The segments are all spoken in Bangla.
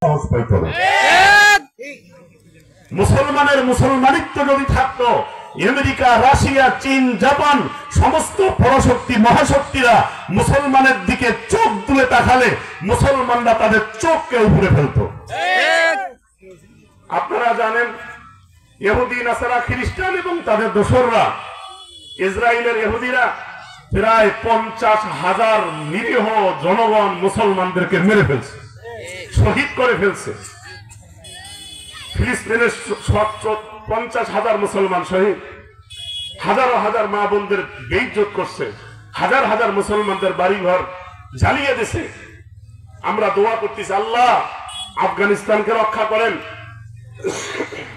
সাহস পাইত না। মুসলমানের মুসলমানিত্ব যদি থাকতো, আমেরিকা, রাশিয়া, চীন, জাপান সমস্ত পরাশক্তি মহাশক্তিরা মুসলমানের দিকে চোখ তুলে তাকালে মুসলমানরা তাদের চোখকে উপরে ফেলত। আপনারা জানেন, ইহুদি, নাসারা, খ্রিস্টান এবং তাদের দোসররা, ইসরায়েলের ইহুদিরা প্রায় 50,000 নিরীহ জনগণ মুসলমানদেরকে মেরে ফেলছে, শহীদ করে ফেলছে। ফিলিস্তিনের 50,000 মুসলমান শহীদ, হাজার হাজার মা বোনদের বেইজ্জত করছে, হাজার হাজার মুসলমানদের বাড়িঘর জ্বালিয়ে দিছে। আমরা দোয়া করতেছি, আল্লাহ আফগানিস্তানকে রক্ষা করেন।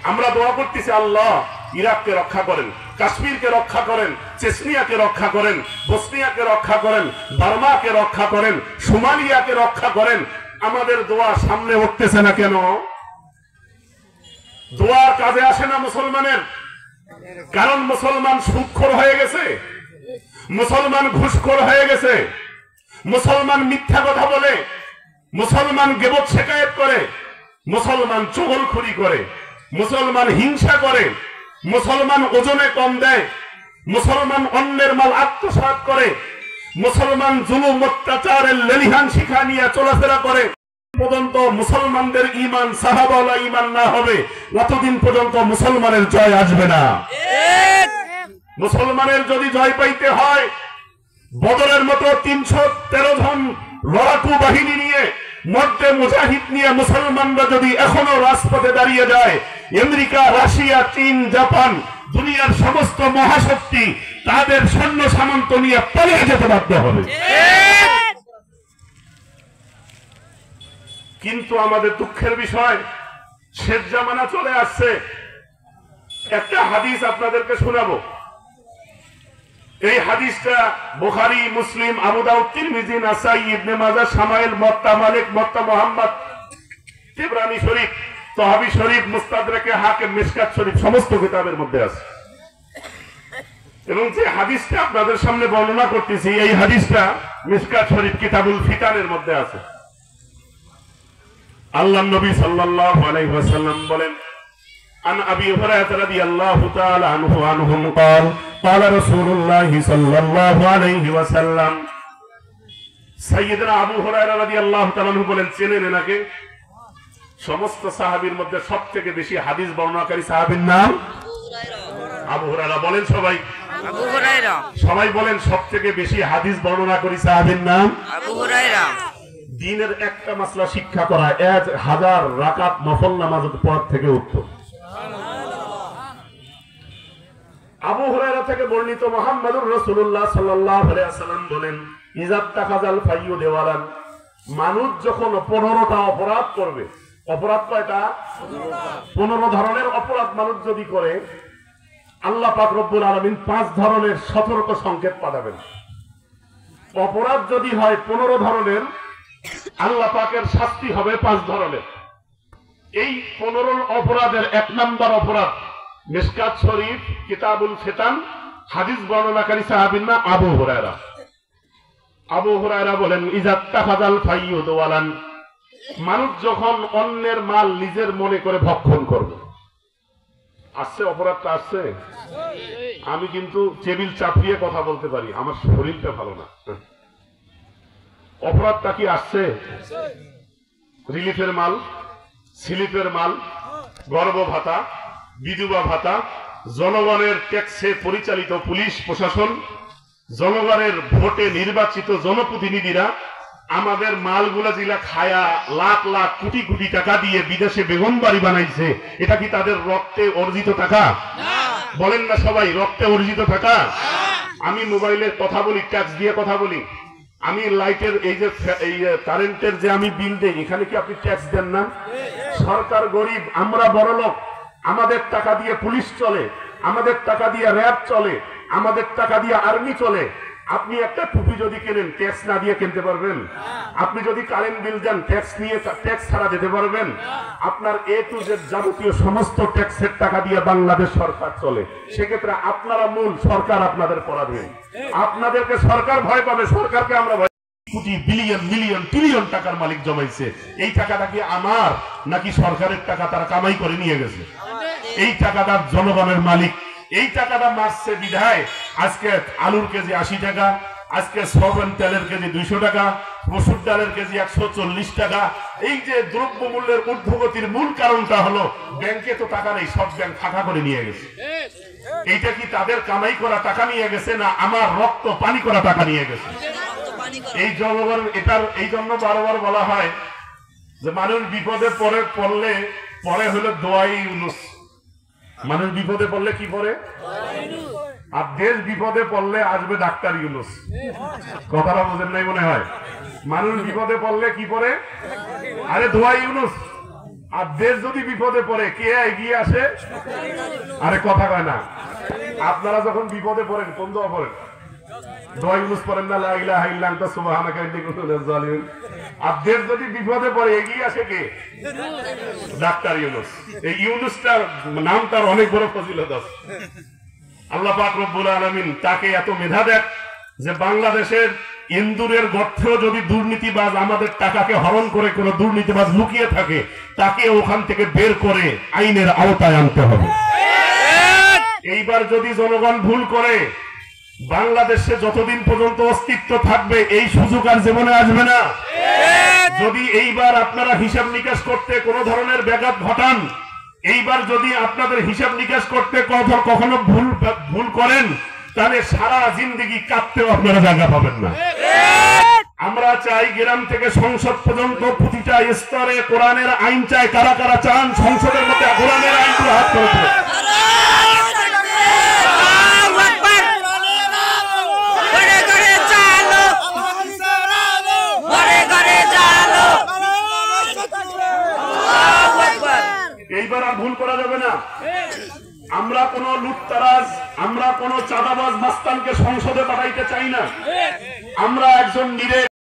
আমরা দোয়া করতেছি, আল্লাহ ইরাককে রক্ষা করেন, কাশ্মীরকে রক্ষা করেন, চেচনিয়াকে রক্ষা করেন, বসনিয়াকে রক্ষা করেন, বার্মাকে রক্ষা করেন, সোমালিয়াকে রক্ষা করেন। আমাদের দোয়া সামনে উঠতেছে না কেন? দোয়ার কাজে আসে না মুসলমানের, কারণ মুসলমান সুদখোর হয়ে গেছে, মুসলমান ঘুষখোর হয়ে গেছে, মুসলমান মিথ্যা কথা বলে, মুসলমান গীবত শিকায়েত করে, মুসলমান চগলখড়ি করে, মুসলমান হিংসা করে, মুসলমান ওজনে কম দেয়, মুসলমান অন্যের মাল আত্মসাৎ করে, মুসলমান জুলুম অত্যাচারের লেলিহান শিখা নিয়ে চলাফেরা করে। পর্যন্ত মুসলমানদের ঈমান সাহাবাওয়ালা ঈমান না হবে, ততদিন পর্যন্ত মুসলমানের জয় আসবে না। মুসলমানের যদি জয় পাইতে হয়, বদরের মতো 313 জন লড়াকু বাহিনী নিয়ে, মধ্যে মুজাহিদ নিয়ে মুসলমানরা যদি এখনো রাজপথে দাঁড়িয়ে যায়, আমেরিকা, রাশিয়া, চীন, জাপান, দুনিয়ার সমস্ত মহাশক্তি তাদের সৈন্য সামন্ত নিয়ে পালিয়ে যেতে বাধ্য হবে। কিন্তু আমাদের দুঃখের বিষয়, শেষ জামানা চলে আসছে। একটা হাদিস আপনাদেরকে শোনাবো। এই হাদিসটা বুখারী, মুসলিম, আবু দাউদ, তিরমিজি, নাসাই, ইবনে মাজাহ, শামাইল, মুওয়াত্তা মালিক, মুওয়াত্তা মুহাম্মদ, তিবরানী শরীফ, তহাবি শরীফ, মুস্তাদরাকে হাকিম, মিশকাত শরীফ সমস্ত কিতাবের মধ্যে আছে। এবং যে হাদিসটা আপনাদের সামনে বর্ণনা করতেছি, এই হাদিসটা মিশকাত শরীফ কিতাবুল ফিতানের মধ্যে আছে। আল্লাহ নবী সাল্লাল্লাহু আলাইহি ওয়াসাল্লাম বলেন, আন আবি হুরায়রা রাদিয়াল্লাহু তাআলা আনহু قال قال رسول الله صلى الله عليه وسلم। সাইয়েদনা আবু হুরায়রা রাদিয়াল্লাহু তাআলা আনহু বলেন, চেনেন এনাকে? সমস্ত সাহাবীর মধ্যে সবথেকে বেশি হাদিস বর্ণনাকারী সাহাবীর নাম আবু হুরায়রা। বলেন সবাই, আবু হুরায়রা। সবাই বলেন, সবথেকে বেশি হাদিস বর্ণনাকারী সাহাবীর নাম আবু হুরায়রা। দিনের একটা মাসলা শিক্ষা করা 1000 রাকাত নফল নামাজ পড়ার থেকে উত্তম। আবু হুরায়রা থেকে বর্ণিত, মুহাম্মদুর রাসূলুল্লাহ সাল্লাল্লাহু আলাইহি ওয়াসাল্লাম বলেন, ইযাত তাখাযাল ফাইয়ু দেওয়ালান, মানুষ যখন 15টা অপরাধ করবে, অপরাধ কয়টা? 15 ধরনের অপরাধ মানুষ যদি করে, আল্লাহ পাক রব্বুল আলামিন 5 ধরনের সতর্ক সংকেত পাঠাবেন। অপরাধ যদি হয় 15 ধরনের, আল্লাহ পাকের শাস্তি হবে 5 ধরনের। এই 15 অপরাধের 1 নম্বর অপরাধ, মিশকাত শরীফ কিতাবুল ফিতান, হাদিস বর্ণনাকারী সাহাবীর নাম আবু হুরায়রা। আবু হুরায়রা বলেন, ইযাত তাখাযাল ফাইয়ু দেওয়ালান, মানুষ যখন অন্যের মাল নিজের মনে করে ভক্ষণ করবে। আসছে অপরাধটা আসছে। আমি কিন্তু টেবিল চাপিয়ে কথা বলতে পারি, আমার শরীরটা ভালো না। অপরাধটা কি আসছে? রিলিফের মাল, স্লিপের মাল, গর্ভ ভাতা, বিধবা ভাতা, জনগণের ট্যাক্সে পরিচালিত পুলিশ প্রশাসন, জনগণের ভোটে নির্বাচিত জনপ্রতিনিধিরা আমাদের মালগুলা যেগুলা খায়া লাখ লাখ কোটি কোটি টাকা দিয়ে বিদেশে বেগম বাড়ি বানাইছে, এটা কি তাদের রক্তে অর্জিত টাকা? বলেন না সবাই, রক্তে অর্জিত টাকা। আমি মোবাইলের কথা বলি, ট্যাক্স দিয়ে কথা বলি। আমি লাইটের এই যে কারেন্টের যে আমি বিল দেই, এখানে কি আপনি ট্যাক্স দেন না? সরকার গরিব, আমরা বড়লোক। আমাদের টাকা দিয়ে পুলিশ চলে, আমাদের টাকা দিয়ে র্যাব চলে, আমাদের টাকা দিয়ে আর্মি চলে। আপনি একটা টুপি যদি কেনেন, ট্যাক্স না দিয়ে কিনতে পারবেন? আপনি যদি কারেন্ট বিল দেন, ট্যাক্স নিয়ে ট্যাক্স ছাড়া যেতে পারবেন? আপনার এ টু জেড যাবতীয় সমস্ত ট্যাক্সের টাকা দিয়ে বাংলাদেশ সরকার চলে। সেক্ষেত্রে আপনারা মূল, সরকার আপনাদের পরাধীন। আপনাদেরকে সরকার ভয় পাবে, সরকারকে আমরা ভয় কোটি বিলিয়ন মিলিয়ন ট্রিলিয়ন টাকার মালিক জমাইছে। এই টাকাটা কি আমার নাকি সরকারের টাকা? তারা কামাই করে নিয়ে গেছে। এই টাকাটা জনগণের মালিক। এই টাকাটা মারছে বিধায় আজকে আলুর কেজি 80 টাকা, আজকে সয়াবিন তেলের কেজি 200 টাকা, মসুর ডালের কেজি 140 টাকা। এই যে দ্রব্য মূল্যের ঊর্ধ্বগতির মূল কারণটা হলো ব্যাংকে তো টাকা নেই, সব ব্যাংক ফাঁকা করে নিয়ে গেছে। এইটা কি তাদের কামাই করা টাকা নিয়ে গেছে না আমার রক্ত পানি করা টাকা নিয়ে গেছে? এই জনগণ এটার এই জন্য বারবার বলা হয় যে মানুষ বিপদে পরে হলো দোয়াই ইউনুস। মানুষ বিপদে পড়লে কি পড়ে? আর দেশ বিপদে পড়লে আসবে ডাক্তার ইউনুস। কথাটা বোঝেন নাই মনে হয়? মানুষ বিপদে পড়লে কি পড়ে? আরে দোয়াই ইউনুস। আর দেশ যদি বিপদে পড়ে কে এগিয়ে আসে? আরে কথা কয় না। আপনারা যখন বিপদে পড়েন কোন দোয়া পড়েন? দোয়া ইউনুস পড়েন না? লা ইলাহা ইল্লা আনতা সুবহানাকা ইন্নী কুনতু মিনাজ জালিমিন। আর দেশ যদি বিপদে পড়ে এগিয়ে আসে কে? ডাক্তার ইউনুস। এই ইউনুসটার নাম তার অনেক বড় ফজিলত আছে। আল্লাহ পাক রব্বুল আলামিন তাকে এত মেধা দেন যে বাংলাদেশের ইন্দুরের গর্তেও যদি দুর্নীতিবাজ আমাদের টাকাকে হরণ করে কোনো দুর্নীতিবাজ লুকিয়ে থাকে, তাকে ওখান থেকে বের করে আইনের আওতায় আনতে হবে। এইবার যদি জনগণ ভুল করে, বাংলাদেশে যতদিন পর্যন্ত অস্তিত্ব থাকবে এই সুযোগ আর জীবনে আসবে না। যদি এইবার আপনারা হিসাব নিকাশ করতে কোনো ধরনের ব্যাঘাত ঘটান, এইবার যদি আপনাদের হিসাব নিকাশ করতে কখনো ভুল করেন, তাহলে সারা জিন্দেগি কাঁদতেও আপনারা জায়গা পাবেন না। আমরা চাই গ্রাম থেকে সংসদ পর্যন্ত প্রতিটা স্তরে কোরআনের আইন চাই। কারা কারা চান সংসদের মধ্যে কোরআনের আইনগুলো হাত করে দেবেন? এইবার আর ভুল করা যাবে না। আমরা কোন লুটতারাজ, আমরা কোন চাঁদাবাজ মাস্তানকে সংসদে পাঠাইতে চাই না। আমরা একজন নিরে